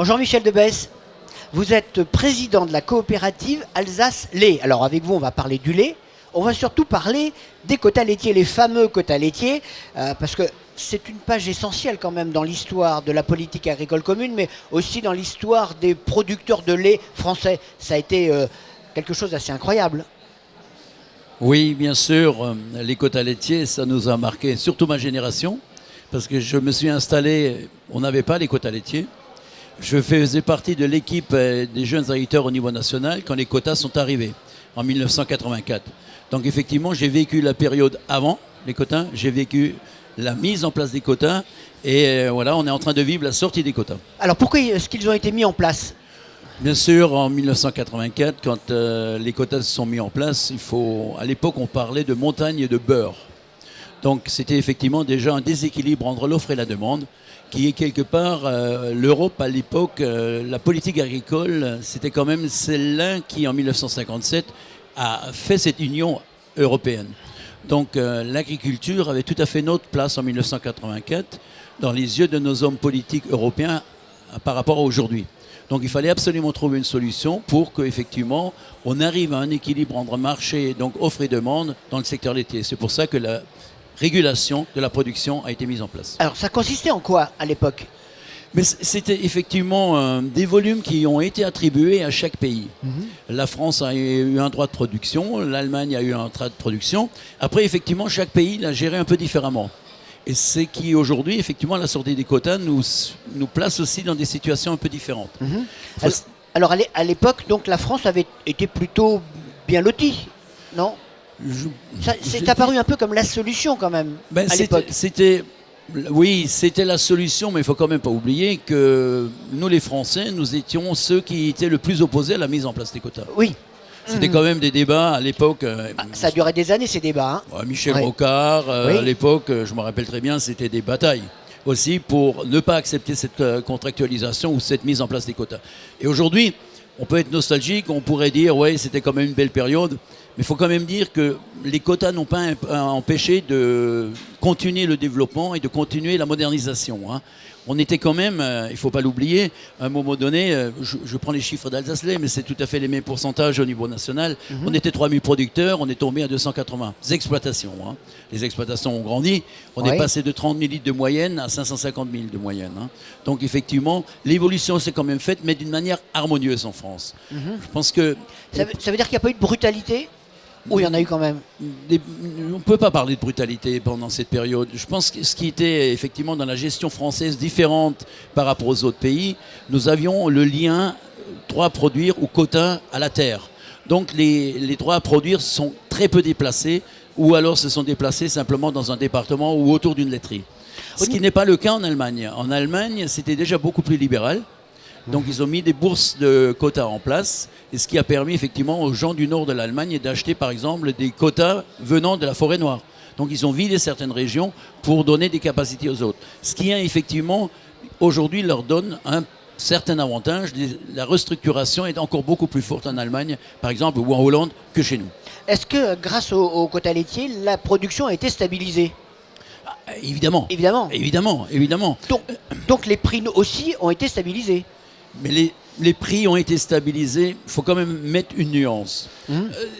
Bonjour Michel Debesse, vous êtes président de la coopérative Alsace-Lait. Alors avec vous, on va parler du lait. On va surtout parler des quotas laitiers, les fameux quotas laitiers, parce que c'est une page essentielle quand même dans l'histoire de la politique agricole commune, mais aussi dans l'histoire des producteurs de lait français. Ça a été quelque chose d'assez incroyable. Oui, bien sûr, les quotas laitiers, ça nous a marqué, surtout ma génération, parce que je me suis installé, on n'avait pas les quotas laitiers. Je faisais partie de l'équipe des jeunes agriculteurs au niveau national quand les quotas sont arrivés, en 1984. Donc effectivement, j'ai vécu la période avant les quotas, j'ai vécu la mise en place des quotas, et voilà, on est en train de vivre la sortie des quotas. Alors pourquoi est-ce qu'ils ont été mis en place ? Bien sûr, en 1984, quand les quotas se sont mis en place, à l'époque, on parlait de montagne de beurre. Donc c'était effectivement déjà un déséquilibre entre l'offre et la demande, qui est quelque part, l'Europe à l'époque, la politique agricole, c'était quand même celle-là qui, en 1957, a fait cette union européenne. Donc l'agriculture avait tout à fait notre place en 1984 dans les yeux de nos hommes politiques européens par rapport à aujourd'hui. Donc il fallait absolument trouver une solution pour qu'effectivement on arrive à un équilibre entre marché, donc offre et demande dans le secteur laitier. C'est pour ça que la régulation de la production a été mise en place. Alors ça consistait en quoi à l'époque ? Mais c'était effectivement des volumes qui ont été attribués à chaque pays. La France a eu un droit de production, l'Allemagne a eu un droit de production. Après, effectivement, chaque pays l'a géré un peu différemment. Et c'est qui, aujourd'hui, effectivement, la sortie des quotas nous place aussi dans des situations un peu différentes. Alors à l'époque, donc la France avait été plutôt bien lotie, non ? C'est apparu un peu comme la solution quand même à l'époque. Oui, c'était la solution, mais il ne faut quand même pas oublier que nous, les Français, nous étions ceux qui étaient le plus opposés à la mise en place des quotas. Oui. C'était quand même des débats à l'époque. Ça a duré des années ces débats. Hein. Michel Rocard, à l'époque, je me rappelle très bien, c'était des batailles aussi pour ne pas accepter cette contractualisation ou cette mise en place des quotas. Et aujourd'hui, on peut être nostalgique, on pourrait dire, ouais, c'était quand même une belle période. Mais il faut quand même dire que les quotas n'ont pas empêché de continuer le développement et de continuer la modernisation. Hein. On était quand même, il ne faut pas l'oublier, à un moment donné, je prends les chiffres d'Alsace-Lait, mais c'est tout à fait les mêmes pourcentages au niveau national. On était 3000 producteurs, on est tombé à 280 exploitations. Hein. Les exploitations ont grandi, on est passé de 30 000 litres de moyenne à 550 000 de moyenne. Hein. Donc effectivement, l'évolution s'est quand même faite, mais d'une manière harmonieuse en France. Je pense que... Ça veut dire qu'il n'y a pas eu de brutalité ? Ou il y en a eu quand même. On ne peut pas parler de brutalité pendant cette période. Je pense que ce qui était effectivement dans la gestion française différente par rapport aux autres pays, nous avions le lien droit à produire ou quota à la terre. Donc les droits à produire sont très peu déplacés ou alors se sont déplacés simplement dans un département ou autour d'une laiterie. Ce qui n'est pas le cas en Allemagne. En Allemagne, c'était déjà beaucoup plus libéral. Donc ils ont mis des bourses de quotas en place, et ce qui a permis effectivement aux gens du nord de l'Allemagne d'acheter par exemple des quotas venant de la forêt noire. Donc ils ont vidé certaines régions pour donner des capacités aux autres. Ce qui effectivement aujourd'hui leur donne un certain avantage. La restructuration est encore beaucoup plus forte en Allemagne par exemple ou en Hollande que chez nous. Est-ce que grâce aux quotas laitiers, la production a été stabilisée ? Évidemment. Donc les prix aussi ont été stabilisés. Mais les prix ont été stabilisés. Il faut quand même mettre une nuance.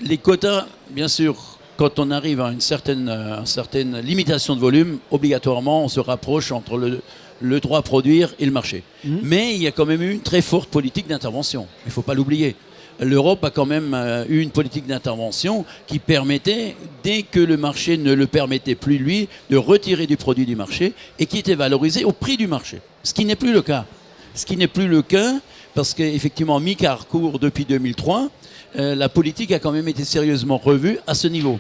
Les quotas, bien sûr, quand on arrive à une certaine limitation de volume, obligatoirement, on se rapproche entre le droit à produire et le marché. Mais il y a quand même eu une très forte politique d'intervention. Il ne faut pas l'oublier. L'Europe a quand même eu une politique d'intervention qui permettait, dès que le marché ne le permettait plus, lui, de retirer du produit du marché et qui était valorisé au prix du marché. Ce qui n'est plus le cas. Parce qu'effectivement, mi-parcours depuis 2003, la politique a quand même été sérieusement revue à ce niveau,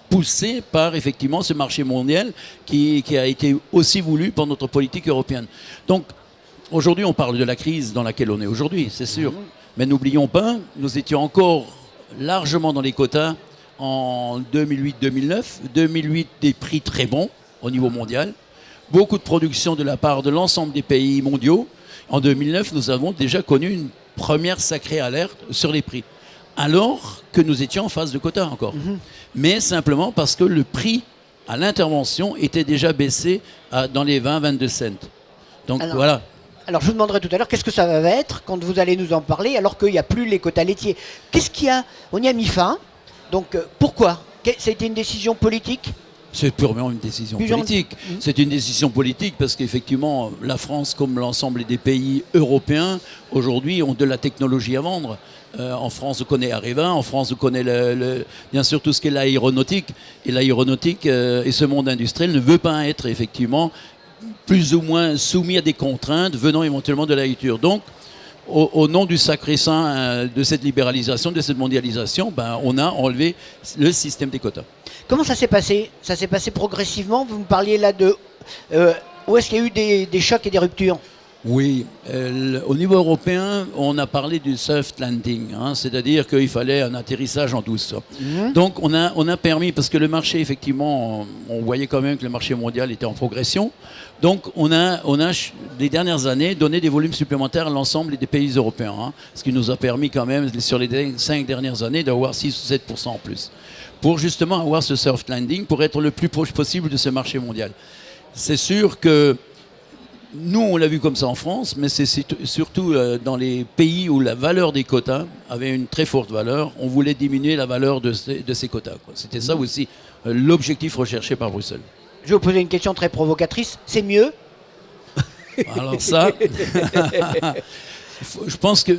poussée par effectivement ce marché mondial qui a été aussi voulu par notre politique européenne. Donc aujourd'hui, on parle de la crise dans laquelle on est aujourd'hui, c'est sûr. Mais n'oublions pas, nous étions encore largement dans les quotas en 2008-2009. 2008, des prix très bons au niveau mondial. Beaucoup de production de la part de l'ensemble des pays mondiaux. En 2009, nous avons déjà connu une première sacrée alerte sur les prix. Alors que nous étions en phase de quota encore. Mais simplement parce que le prix à l'intervention était déjà baissé dans les 20-22 cents. Donc voilà. Alors je vous demanderai tout à l'heure qu'est-ce que ça va être quand vous allez nous en parler alors qu'il n'y a plus les quotas laitiers. Qu'est-ce qu'il y a? On y a mis fin. Donc pourquoi? Ça a été une décision politique? C'est purement une décision politique. C'est une décision politique parce qu'effectivement, la France, comme l'ensemble des pays européens, aujourd'hui, ont de la technologie à vendre. En France, on connaît Areva, en France, on connaît bien sûr tout ce qui est l'aéronautique. Et l'aéronautique et ce monde industriel ne veut pas être effectivement plus ou moins soumis à des contraintes venant éventuellement de la nature. Donc, au nom du sacré-saint de cette libéralisation, de cette mondialisation, on a enlevé le système des quotas. Comment ça s'est passé? Ça s'est passé progressivement. Vous me parliez là de... où est-ce qu'il y a eu des chocs et des ruptures? Oui, au niveau européen, on a parlé du soft landing, c'est-à-dire qu'il fallait un atterrissage en douce. Donc on a permis, parce que le marché, effectivement, on voyait quand même que le marché mondial était en progression, donc on a les dernières années, donné des volumes supplémentaires à l'ensemble des pays européens, ce qui nous a permis quand même, sur les 5 dernières années, d'avoir 6 ou 7% en plus, pour justement avoir ce soft landing, pour être le plus proche possible de ce marché mondial. C'est sûr que nous, on l'a vu comme ça en France, mais c'est surtout dans les pays où la valeur des quotas avait une très forte valeur, on voulait diminuer la valeur de ces quotas. C'était ça aussi l'objectif recherché par Bruxelles. Je vais vous poser une question très provocatrice. C'est mieux? Alors ça, je pense que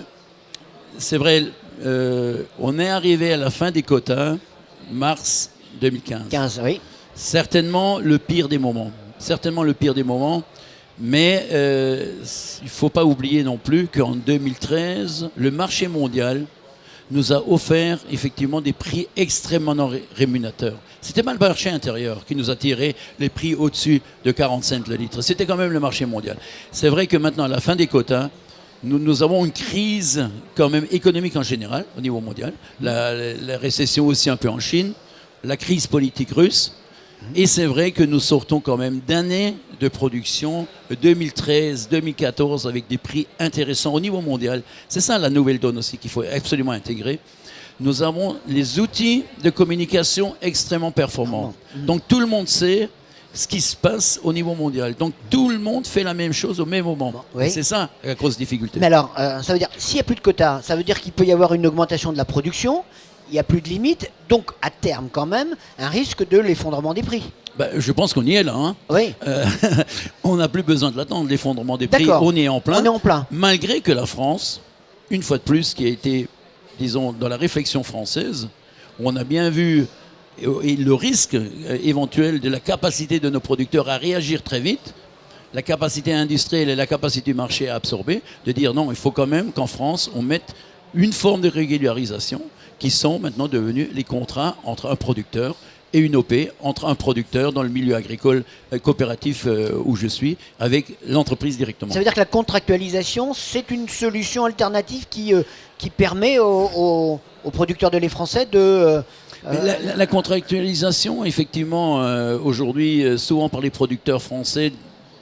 c'est vrai, on est arrivé à la fin des quotas, mars 2015. Oui. Certainement le pire des moments. Mais il ne faut pas oublier non plus qu'en 2013, le marché mondial nous a offert effectivement des prix extrêmement rémunérateurs. C'était pas le marché intérieur qui nous a tiré les prix au-dessus de 40 cents le litre. C'était quand même le marché mondial. C'est vrai que maintenant, à la fin des quotas, nous avons une crise quand même économique en général au niveau mondial. La récession aussi un peu en Chine, la crise politique russe. Et c'est vrai que nous sortons quand même d'années de production 2013-2014 avec des prix intéressants au niveau mondial. C'est ça la nouvelle donne aussi qu'il faut absolument intégrer. Nous avons les outils de communication extrêmement performants. Donc tout le monde sait ce qui se passe au niveau mondial. Donc tout le monde fait la même chose au même moment. Oui. C'est ça la grosse difficulté. Mais alors, ça veut dire, s'il n'y a plus de quotas, ça veut dire qu'il peut y avoir une augmentation de la production. Il n'y a plus de limite, donc à terme quand même, un risque de l'effondrement des prix. Je pense qu'on y est là. Oui. On n'a plus besoin de l'attendre, l'effondrement des prix. On est en plein. On est en plein. Malgré que la France, une fois de plus, qui a été, disons, dans la réflexion française, où on a bien vu et le risque éventuel de la capacité de nos producteurs à réagir très vite, la capacité industrielle et la capacité du marché à absorber, de dire non, il faut quand même qu'en France, on mette une forme de régularisation qui sont maintenant devenus les contrats entre un producteur et une OP, entre un producteur dans le milieu agricole coopératif où je suis, avec l'entreprise directement. Ça veut dire que la contractualisation, c'est une solution alternative qui permet aux producteurs de lait français de... La contractualisation, effectivement, aujourd'hui, souvent par les producteurs français,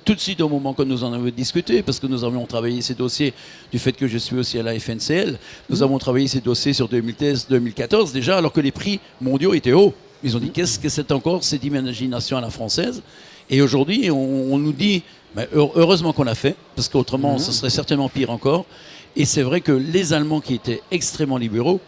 tout de suite au moment que nous en avons discuté, parce que nous avions travaillé ces dossiers, du fait que je suis aussi à la FNCL, nous avons travaillé ces dossiers sur 2013-2014 déjà, alors que les prix mondiaux étaient hauts. Ils ont dit, qu'est-ce que c'est encore cette imagination à la française? Et aujourd'hui, on nous dit, heureusement qu'on l'a fait, parce qu'autrement, ce serait certainement pire encore. Et c'est vrai que les Allemands qui étaient extrêmement libéraux,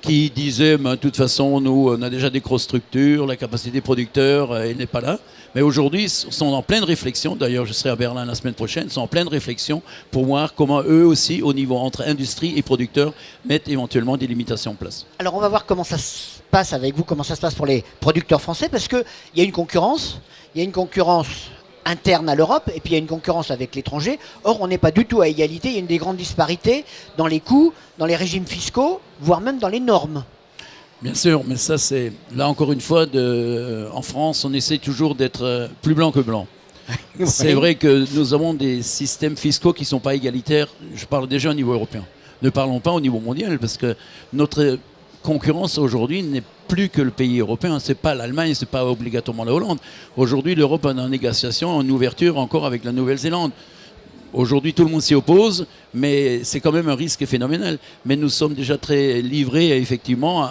qui disaient, de toute façon, nous, on a déjà des grosses structures, la capacité producteur, elle n'est pas là. Mais aujourd'hui, ils sont en pleine réflexion. D'ailleurs, je serai à Berlin la semaine prochaine. Ils sont en pleine réflexion pour voir comment eux aussi, au niveau entre industrie et producteurs, mettent éventuellement des limitations en place. Alors, on va voir comment ça se passe avec vous, comment ça se passe pour les producteurs français, parce qu'il y a une concurrence. Il y a une concurrence interne à l'Europe, et puis il y a une concurrence avec l'étranger. Or, on n'est pas du tout à égalité. Il y a une des grandes disparités dans les coûts, dans les régimes fiscaux, voire même dans les normes. Bien sûr, mais ça c'est, là encore une fois, en France, on essaie toujours d'être plus blanc que blanc. Oui. C'est vrai que nous avons des systèmes fiscaux qui ne sont pas égalitaires, je parle déjà au niveau européen. Ne parlons pas au niveau mondial, parce que notre concurrence aujourd'hui n'est plus que le pays européen. Ce n'est pas l'Allemagne, ce n'est pas obligatoirement la Hollande. Aujourd'hui, l'Europe est en négociation, en ouverture encore avec la Nouvelle-Zélande. Aujourd'hui, tout le monde s'y oppose, mais c'est quand même un risque phénoménal. Mais nous sommes déjà très livrés, effectivement,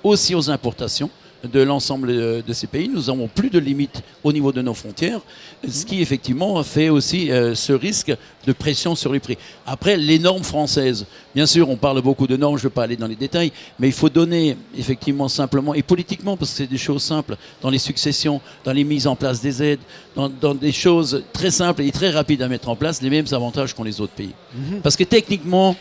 aussi aux importations de l'ensemble de ces pays. Nous n'avons plus de limites au niveau de nos frontières, ce qui effectivement fait aussi ce risque de pression sur les prix. Après, les normes françaises, bien sûr, on parle beaucoup de normes, je ne vais pas aller dans les détails, mais il faut donner effectivement simplement, et politiquement, parce que c'est des choses simples, dans les successions, dans les mises en place des aides, dans des choses très simples et très rapides à mettre en place, les mêmes avantages qu'ont les autres pays. Parce que techniquement,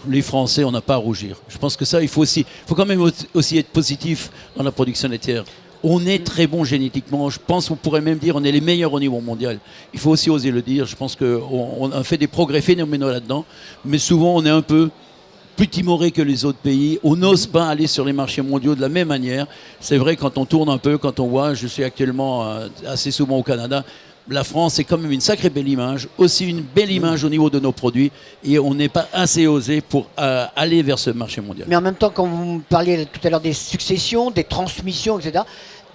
les Français, on n'a pas à rougir. Je pense que ça, il faut quand même aussi être positif dans la production laitière. On est très bon génétiquement. Je pense qu'on pourrait même dire on est les meilleurs au niveau mondial. Il faut aussi oser le dire. Je pense qu'on a fait des progrès phénoménaux là-dedans. Mais souvent, on est un peu plus timoré que les autres pays. On n'ose pas aller sur les marchés mondiaux de la même manière. C'est vrai, quand on tourne un peu, quand on voit, je suis actuellement assez souvent au Canada, la France est quand même une sacrée belle image, aussi une belle image au niveau de nos produits, et on n'est pas assez osé pour aller vers ce marché mondial. Mais en même temps, quand vous parliez tout à l'heure des successions, des transmissions, etc.,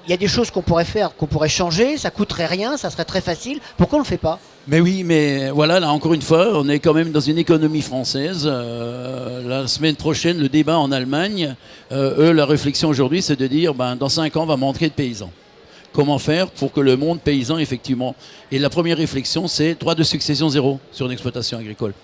il y a des choses qu'on pourrait faire, qu'on pourrait changer, ça coûterait rien, ça serait très facile. Pourquoi on ne le fait pas ? Mais oui, mais voilà, là encore une fois, on est quand même dans une économie française. La semaine prochaine, le débat en Allemagne, la réflexion aujourd'hui, c'est de dire, dans 5 ans, on va manquer de paysans. Comment faire pour que le monde paysan, effectivement... Et la première réflexion, c'est droit de succession zéro sur une exploitation agricole.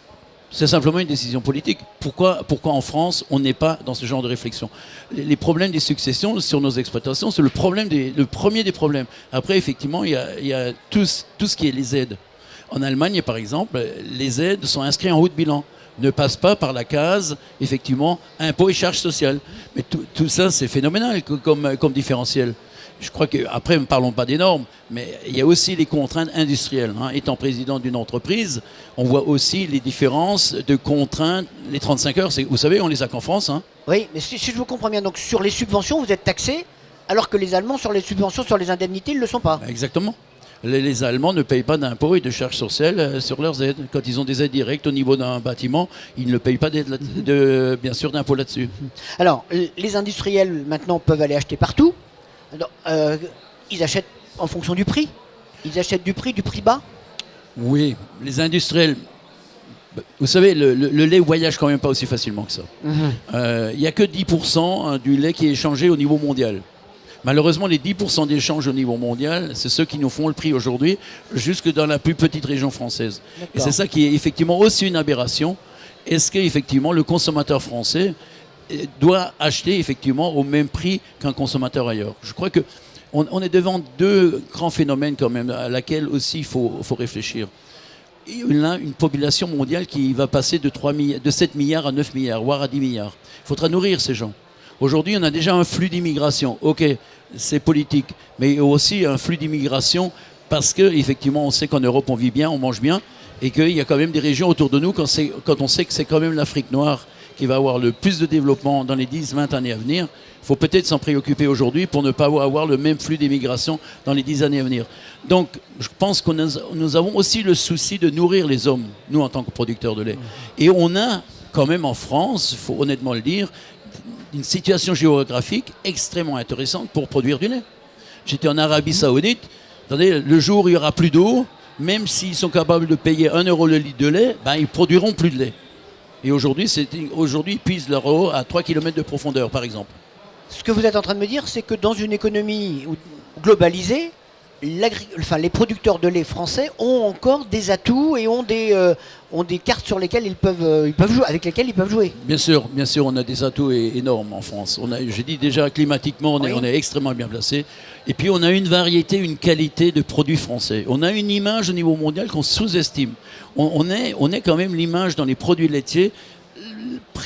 C'est simplement une décision politique. Pourquoi en France, on n'est pas dans ce genre de réflexion ? Les problèmes des successions sur nos exploitations, c'est le premier des problèmes. Après, effectivement, il y a tout ce qui est les aides. En Allemagne, par exemple, les aides sont inscrites en haut de bilan. Ne passent pas par la case, effectivement, impôts et charges sociales. Mais tout ça, c'est phénoménal comme différentiel. Je crois qu'après, ne parlons pas des normes, mais il y a aussi les contraintes industrielles. Étant président d'une entreprise, on voit aussi les différences de contraintes. Les 35 heures, vous savez, on les a qu'en France. Oui, mais si je vous comprends bien, donc sur les subventions, vous êtes taxé, alors que les Allemands, sur les subventions, sur les indemnités, ils ne le sont pas. Exactement. Les Allemands ne payent pas d'impôts et de charges sociales sur leurs aides. Quand ils ont des aides directes au niveau d'un bâtiment, ils ne payent pas bien sûr d'impôts là-dessus. Alors, les industriels, maintenant, peuvent aller acheter partout. Ils achètent en fonction du prix. Ils achètent du prix bas. Oui, les industriels. Vous savez, le lait voyage quand même pas aussi facilement que ça. Il n'y a que 10% du lait qui est échangé au niveau mondial. Malheureusement, les 10% d'échanges au niveau mondial, c'est ceux qui nous font le prix aujourd'hui, jusque dans la plus petite région française. Et c'est ça qui est effectivement aussi une aberration. Est-ce qu'effectivement le consommateur français doit acheter effectivement au même prix qu'un consommateur ailleurs? Je crois qu'on est devant deux grands phénomènes quand même, à laquelle aussi il faut réfléchir. Il y a une population mondiale qui va passer de 7 milliards à 9 milliards, voire à 10 milliards. Il faudra nourrir ces gens. Aujourd'hui, on a déjà un flux d'immigration. Ok, c'est politique, mais il y a aussi un flux d'immigration parce qu'effectivement, on sait qu'en Europe, on vit bien, on mange bien, et qu'il y a quand même des régions autour de nous, quand on sait que c'est quand même l'Afrique noire qui va avoir le plus de développement dans les 10-20 années à venir. Il faut peut-être s'en préoccuper aujourd'hui pour ne pas avoir le même flux d'immigration dans les 10 années à venir. Donc, je pense que nous avons aussi le souci de nourrir les hommes, nous, en tant que producteurs de lait. Et on a quand même en France, il faut honnêtement le dire, une situation géographique extrêmement intéressante pour produire du lait. J'étais en Arabie Saoudite. Attendez, le jour où il n'y aura plus d'eau, même s'ils sont capables de payer 1 euro le litre de lait, ils ne produiront plus de lait. Et aujourd'hui, ils puisent leur eau à 3 km de profondeur, par exemple. Ce que vous êtes en train de me dire, c'est que dans une économie globalisée, les producteurs de lait français ont encore des atouts et ont des cartes sur lesquelles ils peuvent jouer, avec lesquelles ils peuvent jouer. Bien sûr, on a des atouts énormes en France. J'ai dit déjà climatiquement, on est extrêmement bien placé. Et puis on a une variété, une qualité de produits français. On a une image au niveau mondial qu'on sous-estime. On est quand même l'image dans les produits laitiers.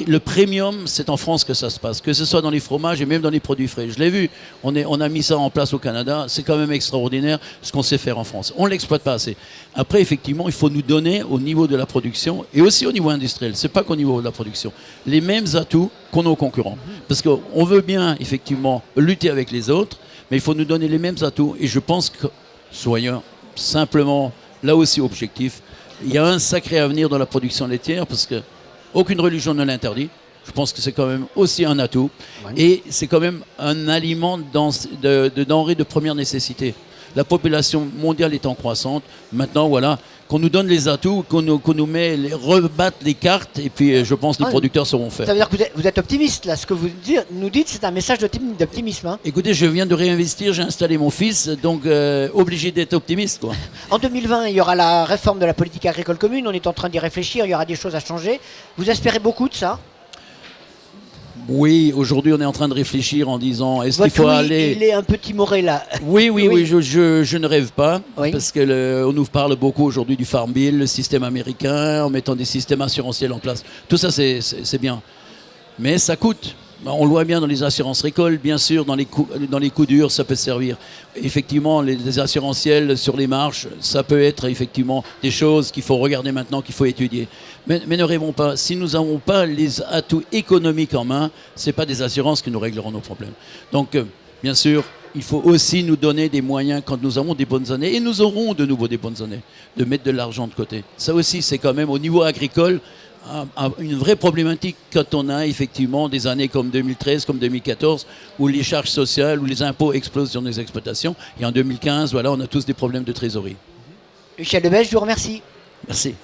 Le premium, c'est en France que ça se passe, que ce soit dans les fromages et même dans les produits frais. Je l'ai vu, on a mis ça en place au Canada, c'est quand même extraordinaire ce qu'on sait faire en France. On ne l'exploite pas assez. Après, effectivement, il faut nous donner au niveau de la production et aussi au niveau industriel, c'est pas qu'au niveau de la production, les mêmes atouts qu'on a aux concurrents. Parce qu'on veut bien, effectivement, lutter avec les autres, mais il faut nous donner les mêmes atouts. Et je pense que, soyons simplement, là aussi objectifs, il y a un sacré avenir dans la production laitière parce que aucune religion ne l'interdit. Je pense que c'est quand même aussi un atout. Ouais. Et c'est quand même un aliment de denrées de première nécessité. La population mondiale est en croissance. Maintenant, voilà, qu'on nous donne les atouts, qu'on nous met, rebatte les cartes, et puis je pense que les producteurs sauront faire. Ça veut dire que vous êtes optimiste, là. Ce que vous nous dites, c'est un message d'optimisme. Hein. Écoutez, je viens de réinvestir, j'ai installé mon fils, donc obligé d'être optimiste, quoi. En 2020, il y aura la réforme de la politique agricole commune. On est en train d'y réfléchir. Il y aura des choses à changer. Vous espérez beaucoup de ça? Oui, aujourd'hui, on est en train de réfléchir en disant, est-ce qu'il faut oui, aller... Il est un peu timoré, là. Oui, je ne rêve pas, Oui. parce qu'on nous parle beaucoup aujourd'hui du Farm Bill, le système américain, en mettant des systèmes assurantiels en place. Tout ça, c'est bien. Mais ça coûte. On le voit bien dans les assurances récoltes, bien sûr, dans les coups durs, ça peut servir. Effectivement, les assurantiels sur les marches, ça peut être effectivement des choses qu'il faut regarder maintenant, qu'il faut étudier. Mais ne rêvons pas, si nous n'avons pas les atouts économiques en main, ce n'est pas des assurances qui nous régleront nos problèmes. Donc, bien sûr, il faut aussi nous donner des moyens quand nous avons des bonnes années, et nous aurons de nouveau des bonnes années, de mettre de l'argent de côté. Ça aussi, c'est quand même au niveau agricole, une vraie problématique quand on a effectivement des années comme 2013, comme 2014, où les charges sociales, où les impôts explosent sur nos exploitations. Et en 2015, voilà, on a tous des problèmes de trésorerie. Michel Debèche, je vous remercie. Merci.